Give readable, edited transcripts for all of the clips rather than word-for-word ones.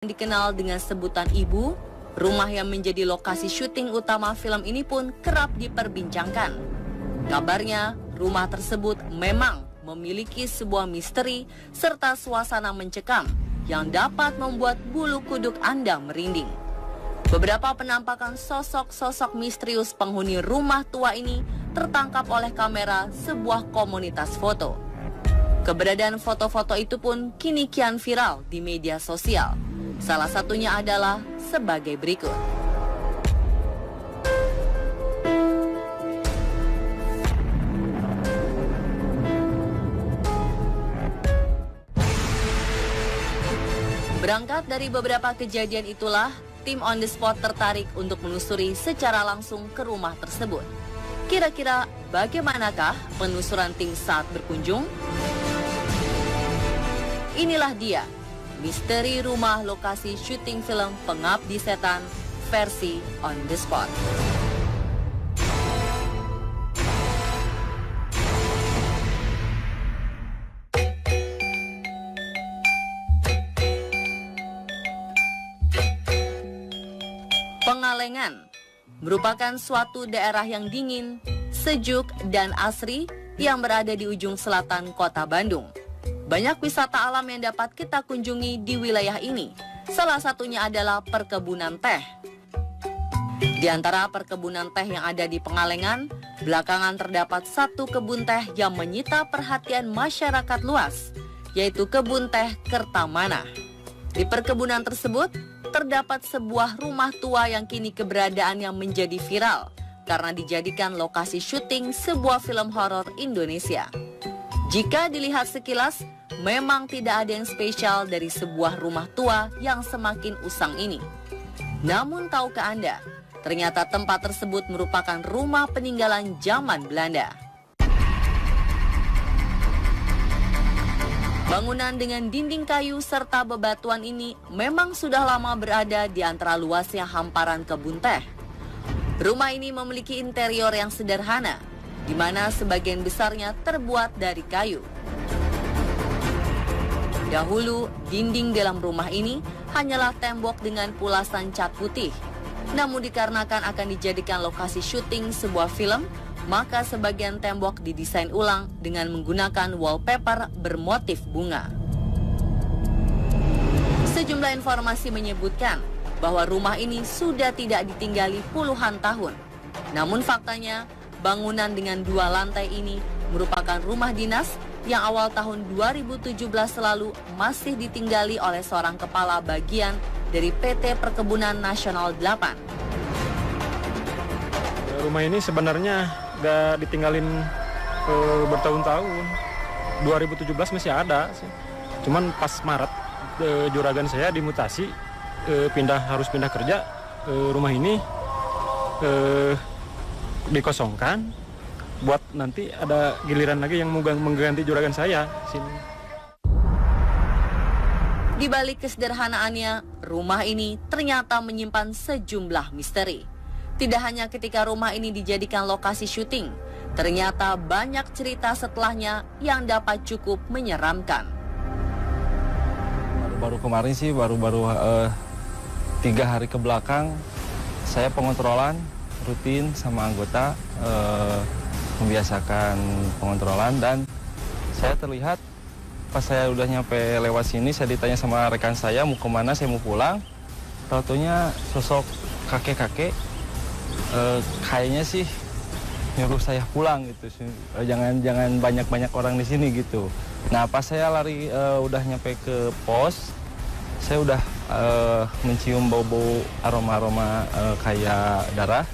Dikenal dengan sebutan Ibu, rumah yang menjadi lokasi syuting utama film ini pun kerap diperbincangkan. Kabarnya, rumah tersebut memang memiliki sebuah misteri serta suasana mencekam yang dapat membuat bulu kuduk Anda merinding. Beberapa penampakan sosok-sosok misterius penghuni rumah tua ini tertangkap oleh kamera sebuah komunitas foto. Keberadaan foto-foto itu pun kini kian viral di media sosial. Salah satunya adalah sebagai berikut. Berangkat dari beberapa kejadian itulah, tim On The Spot tertarik untuk menelusuri secara langsung ke rumah tersebut. Kira-kira bagaimanakah penelusuran tim saat berkunjung? Inilah dia, misteri rumah lokasi syuting film Pengabdi Setan versi On The Spot. Pengalengan merupakan suatu daerah yang dingin, sejuk, dan asri yang berada di ujung selatan kota Bandung. Banyak wisata alam yang dapat kita kunjungi di wilayah ini. Salah satunya adalah perkebunan teh. Di antara perkebunan teh yang ada di Pengalengan, belakangan terdapat satu kebun teh yang menyita perhatian masyarakat luas, yaitu kebun teh Kertamana. Di perkebunan tersebut, terdapat sebuah rumah tua yang kini keberadaannya menjadi viral karena dijadikan lokasi syuting sebuah film horor Indonesia. Jika dilihat sekilas, memang tidak ada yang spesial dari sebuah rumah tua yang semakin usang ini. Namun tahukah Anda, ternyata tempat tersebut merupakan rumah peninggalan zaman Belanda. Bangunan dengan dinding kayu serta bebatuan ini memang sudah lama berada di antara luasnya hamparan kebun teh. Rumah ini memiliki interior yang sederhana, di mana sebagian besarnya terbuat dari kayu. Dahulu, dinding dalam rumah ini hanyalah tembok dengan pulasan cat putih. Namun dikarenakan akan dijadikan lokasi syuting sebuah film, maka sebagian tembok didesain ulang dengan menggunakan wallpaper bermotif bunga. Sejumlah informasi menyebutkan bahwa rumah ini sudah tidak ditinggali puluhan tahun. Namun faktanya, bangunan dengan 2 lantai ini merupakan rumah dinas yang awal tahun 2017 lalu masih ditinggali oleh seorang kepala bagian dari PT Perkebunan Nasional 8. Rumah ini sebenarnya gak ditinggalin bertahun-tahun. 2017 masih ada sih. Cuman pas Maret juragan saya dimutasi, harus pindah kerja. Rumah ini dikosongkan buat nanti ada giliran lagi yang mau mengganti juragan saya sini. Di balik kesederhanaannya, rumah ini ternyata menyimpan sejumlah misteri. Tidak hanya ketika rumah ini dijadikan lokasi syuting, ternyata banyak cerita setelahnya yang dapat cukup menyeramkan. Baru kemarin sih, baru 3 hari ke belakang, saya pengontrolan rutin sama anggota, membiasakan pengontrolan, dan saya terlihat pas saya udah nyampe lewat sini, saya ditanya sama rekan saya mau kemana, saya mau pulang. Taunya sosok kakek-kakek kayaknya sih nyuruh saya pulang gitu, jangan banyak orang di sini gitu. Nah pas saya lari udah nyampe ke pos, saya udah mencium bau-bau aroma kayak darah.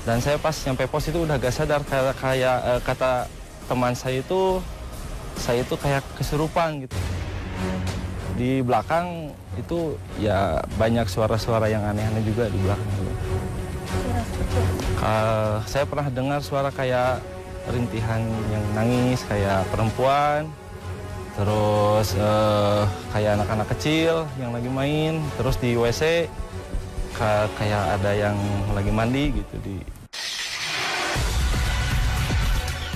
Dan saya pas nyampe pos itu udah gak sadar, kayak kata teman saya itu kayak kesurupan gitu. Di belakang itu ya banyak suara-suara yang aneh-aneh juga di belakang. Saya pernah dengar suara kayak rintihan yang nangis, kayak perempuan, terus kayak anak-anak kecil yang lagi main, terus di WC kayak ada yang lagi mandi gitu di.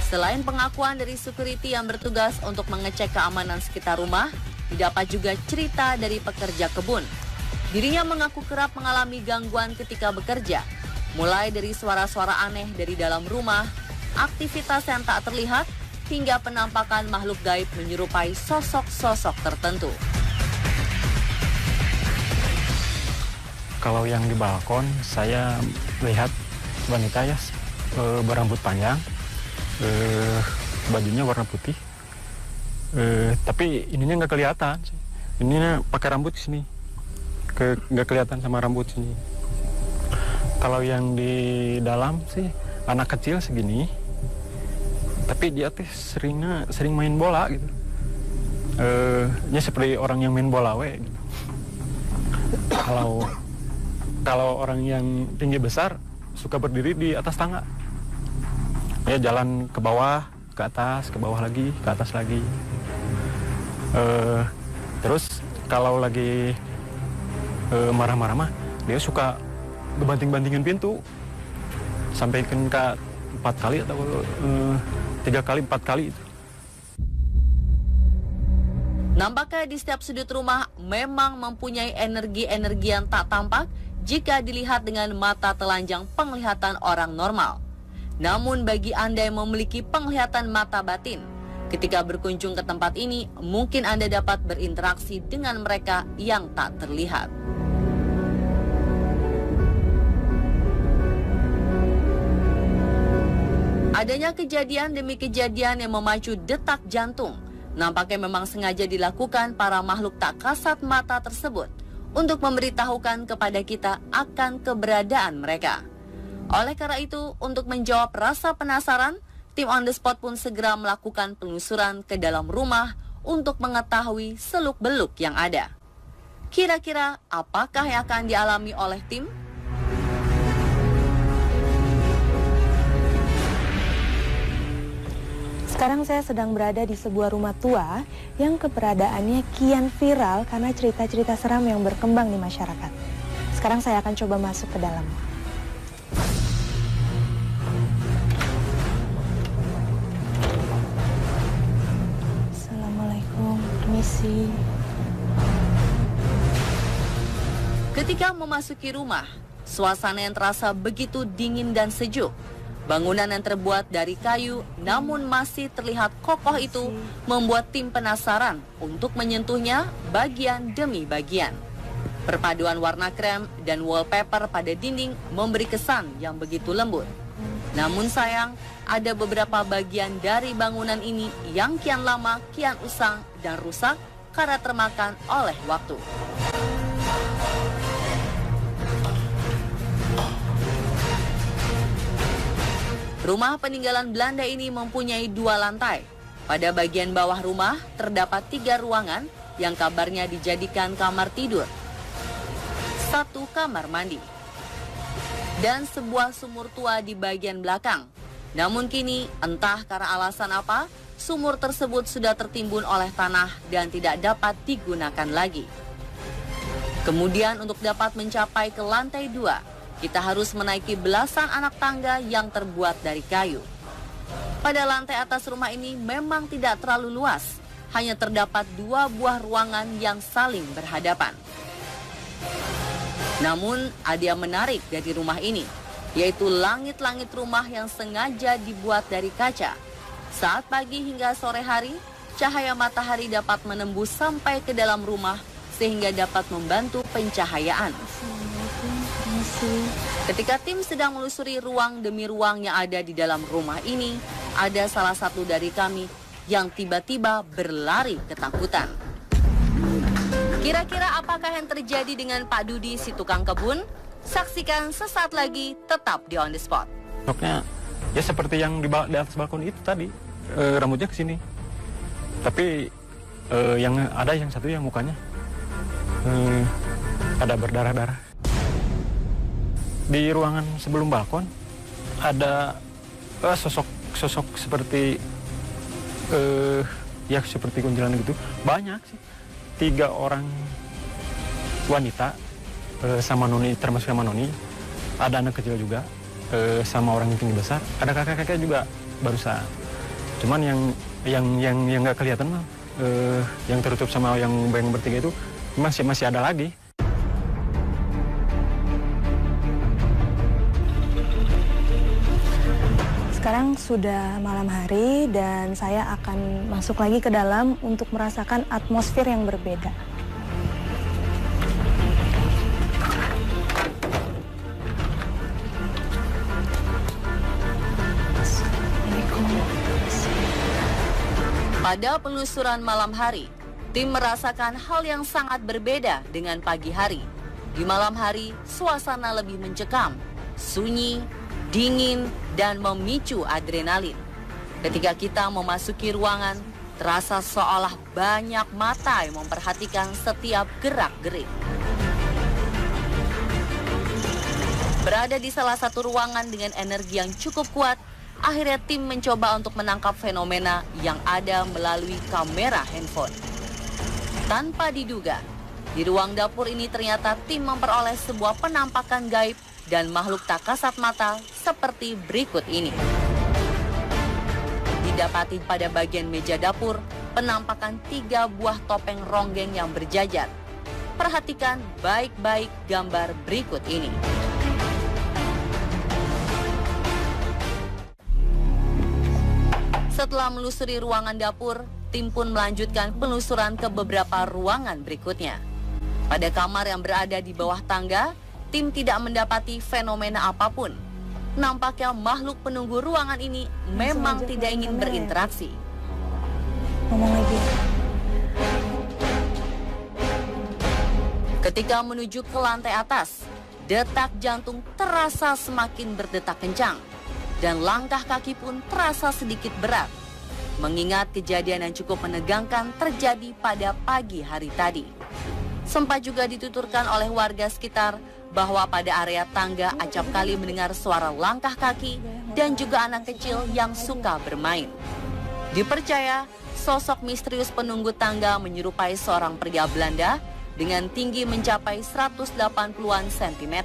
Selain pengakuan dari security yang bertugas untuk mengecek keamanan sekitar rumah, didapat juga cerita dari pekerja kebun Dirinya mengaku kerap mengalami gangguan ketika bekerja, mulai dari suara-suara aneh dari dalam rumah, aktivitas yang tak terlihat, hingga penampakan makhluk gaib menyerupai sosok-sosok tertentu. Kalau yang di balkon, saya lihat wanita ya, berambut panjang, bajunya warna putih, tapi ininya nggak kelihatan. Ininya pakai rambut di sini, nggak kelihatan sama rambut sini. Kalau yang di dalam sih anak kecil segini, tapi dia tuh sering main bola gitu. Ya seperti orang yang main bola gitu. Kalau orang yang tinggi besar suka berdiri di atas tangga. Ya jalan ke bawah, ke atas, ke bawah lagi, ke atas lagi. Terus kalau lagi marah-marah mah dia suka ngebanting-bantingin pintu sampai ke 4 kali atau 3 kali 4 kali itu. Nampaknya di setiap sudut rumah memang mempunyai energi-energi yang tak tampak jika dilihat dengan mata telanjang penglihatan orang normal. Namun bagi Anda yang memiliki penglihatan mata batin, ketika berkunjung ke tempat ini, mungkin Anda dapat berinteraksi dengan mereka yang tak terlihat. Adanya kejadian demi kejadian yang memacu detak jantung, nampaknya memang sengaja dilakukan para makhluk tak kasat mata tersebut untuk memberitahukan kepada kita akan keberadaan mereka. Oleh karena itu, untuk menjawab rasa penasaran, tim On The Spot pun segera melakukan penelusuran ke dalam rumah untuk mengetahui seluk-beluk yang ada. Kira-kira apakah yang akan dialami oleh tim? Sekarang saya sedang berada di sebuah rumah tua yang keberadaannya kian viral karena cerita-cerita seram yang berkembang di masyarakat. Sekarang saya akan coba masuk ke dalam. Assalamualaikum, permisi. Ketika memasuki rumah, suasana yang terasa begitu dingin dan sejuk. Bangunan yang terbuat dari kayu namun masih terlihat kokoh itu membuat tim penasaran untuk menyentuhnya bagian demi bagian. Perpaduan warna krem dan wallpaper pada dinding memberi kesan yang begitu lembut. Namun sayang, ada beberapa bagian dari bangunan ini yang kian lama, kian usang dan rusak karena termakan oleh waktu. Rumah peninggalan Belanda ini mempunyai 2 lantai. Pada bagian bawah rumah terdapat 3 ruangan yang kabarnya dijadikan kamar tidur, 1 kamar mandi, dan sebuah sumur tua di bagian belakang. Namun kini entah karena alasan apa, sumur tersebut sudah tertimbun oleh tanah dan tidak dapat digunakan lagi. Kemudian untuk dapat mencapai ke lantai 2, kita harus menaiki belasan anak tangga yang terbuat dari kayu. Pada lantai atas rumah ini memang tidak terlalu luas, hanya terdapat 2 buah ruangan yang saling berhadapan. Namun ada yang menarik dari rumah ini, yaitu langit-langit rumah yang sengaja dibuat dari kaca. Saat pagi hingga sore hari, cahaya matahari dapat menembus sampai ke dalam rumah sehingga dapat membantu pencahayaan. Ketika tim sedang menelusuri ruang demi ruang yang ada di dalam rumah ini, ada salah satu dari kami yang tiba-tiba berlari ketakutan. Kira-kira apakah yang terjadi dengan Pak Dudi si tukang kebun? Saksikan sesaat lagi, tetap di On The Spot. Sosoknya ya seperti yang di atas balkon itu tadi, rambutnya ke sini. Tapi yang satu yang mukanya ada berdarah-darah. Di ruangan sebelum balkon ada sosok seperti ya seperti kuntilanak gitu. Banyak sih. 3 orang wanita sama noni, termasuk sama noni. Ada anak kecil juga sama orang yang tinggi besar. Ada kakek-kakek juga barusan. Cuman yang nggak kelihatan mah yang tertutup sama yang bertiga itu masih ada lagi. Sekarang sudah malam hari dan saya akan masuk lagi ke dalam untuk merasakan atmosfer yang berbeda. Pada penelusuran malam hari, tim merasakan hal yang sangat berbeda dengan pagi hari. Di malam hari, suasana lebih mencekam, sunyi, dingin, dan memicu adrenalin. Ketika kita memasuki ruangan, terasa seolah banyak mata yang memperhatikan setiap gerak-gerik. Berada di salah satu ruangan dengan energi yang cukup kuat, akhirnya tim mencoba untuk menangkap fenomena yang ada melalui kamera handphone. Tanpa diduga, di ruang dapur ini ternyata tim memperoleh sebuah penampakan gaib dan makhluk tak kasat mata seperti berikut ini. Didapati pada bagian meja dapur, penampakan 3 buah topeng ronggeng yang berjajar. Perhatikan baik-baik gambar berikut ini. Setelah menelusuri ruangan dapur, tim pun melanjutkan penelusuran ke beberapa ruangan berikutnya. Pada kamar yang berada di bawah tangga, tim tidak mendapati fenomena apapun. Nampaknya makhluk penunggu ruangan ini memang tidak ingin berinteraksi. Ngomong lagi. Ketika menuju ke lantai atas, detak jantung terasa semakin berdetak kencang. Dan langkah kaki pun terasa sedikit berat, mengingat kejadian yang cukup menegangkan terjadi pada pagi hari tadi. Sempat juga dituturkan oleh warga sekitar bahwa pada area tangga acap kali mendengar suara langkah kaki dan juga anak kecil yang suka bermain. Dipercaya, sosok misterius penunggu tangga menyerupai seorang pria Belanda dengan tinggi mencapai 180-an cm.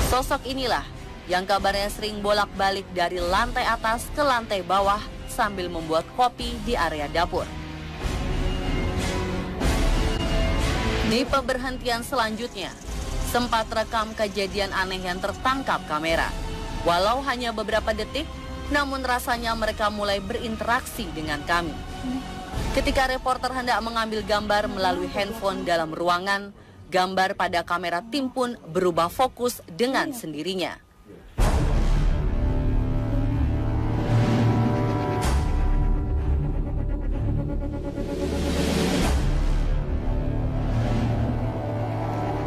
Sosok inilah yang kabarnya sering bolak-balik dari lantai atas ke lantai bawah sambil membuat kopi di area dapur. Di pemberhentian selanjutnya, sempat rekam kejadian aneh yang tertangkap kamera. Walau hanya beberapa detik, namun rasanya mereka mulai berinteraksi dengan kami. Ketika reporter hendak mengambil gambar melalui handphone dalam ruangan, gambar pada kamera tim pun berubah fokus dengan sendirinya.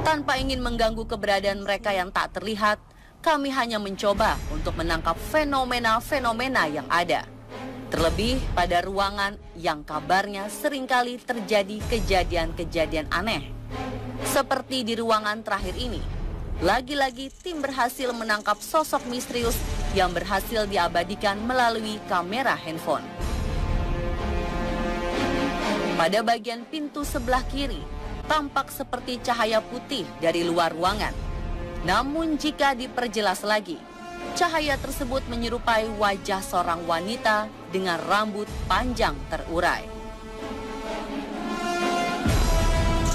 Tanpa ingin mengganggu keberadaan mereka yang tak terlihat, kami hanya mencoba untuk menangkap fenomena-fenomena yang ada. Terlebih pada ruangan yang kabarnya seringkali terjadi kejadian-kejadian aneh. Seperti di ruangan terakhir ini, lagi-lagi tim berhasil menangkap sosok misterius yang berhasil diabadikan melalui kamera handphone. Pada bagian pintu sebelah kiri, tampak seperti cahaya putih dari luar ruangan. Namun jika diperjelas lagi, cahaya tersebut menyerupai wajah seorang wanita dengan rambut panjang terurai.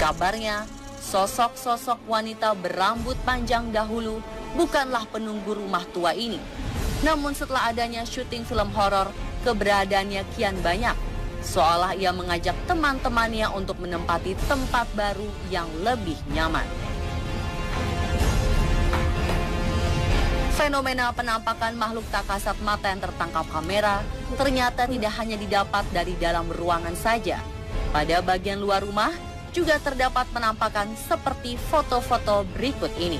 Kabarnya, sosok-sosok wanita berambut panjang dahulu bukanlah penunggu rumah tua ini. Namun setelah adanya syuting film horor, keberadaannya kian banyak. Seolah ia mengajak teman-temannya untuk menempati tempat baru yang lebih nyaman. Fenomena penampakan makhluk tak kasat mata yang tertangkap kamera ternyata tidak hanya didapat dari dalam ruangan saja. Pada bagian luar rumah juga terdapat penampakan seperti foto-foto berikut ini.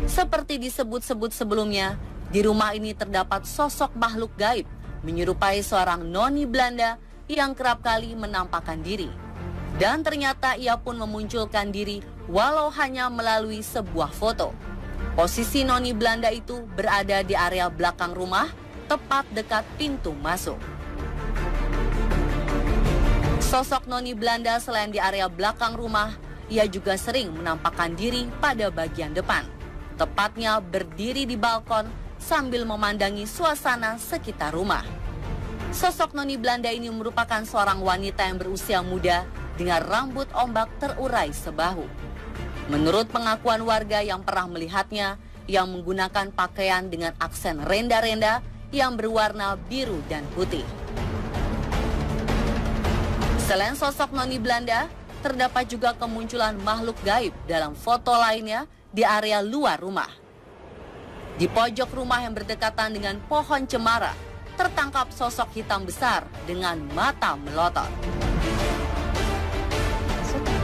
Seperti disebut-sebut sebelumnya, di rumah ini terdapat sosok makhluk gaib menyerupai seorang noni Belanda yang kerap kali menampakkan diri. Dan ternyata ia pun memunculkan diri walau hanya melalui sebuah foto. Posisi noni Belanda itu berada di area belakang rumah, tepat dekat pintu masuk. Sosok noni Belanda selain di area belakang rumah, ia juga sering menampakkan diri pada bagian depan. Tepatnya berdiri di balkon sambil memandangi suasana sekitar rumah. Sosok noni Belanda ini merupakan seorang wanita yang berusia muda dengan rambut ombak terurai sebahu. Menurut pengakuan warga yang pernah melihatnya, yang menggunakan pakaian dengan aksen renda-renda yang berwarna biru dan putih. Selain sosok noni Belanda, terdapat juga kemunculan makhluk gaib dalam foto lainnya di area luar rumah. Di pojok rumah yang berdekatan dengan pohon cemara, tertangkap sosok hitam besar dengan mata melotot.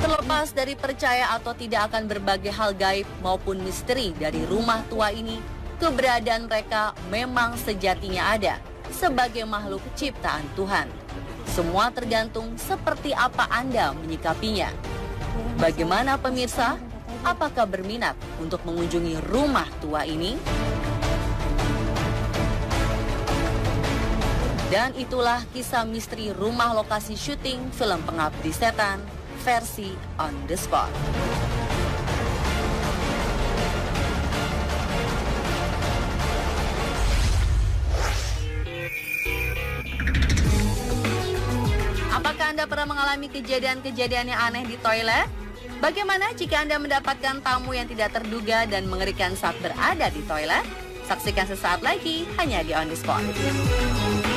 Terlepas dari percaya atau tidak akan berbagai hal gaib maupun misteri dari rumah tua ini, keberadaan mereka memang sejatinya ada sebagai makhluk ciptaan Tuhan. Semua tergantung seperti apa Anda menyikapinya. Bagaimana pemirsa? Apakah berminat untuk mengunjungi rumah tua ini? Dan itulah kisah misteri rumah lokasi syuting film Pengabdi Setan versi On The Spot. Apakah Anda pernah mengalami kejadian-kejadian yang aneh di toilet? Bagaimana jika Anda mendapatkan tamu yang tidak terduga dan mengerikan saat berada di toilet? Saksikan sesaat lagi hanya di On The Spot.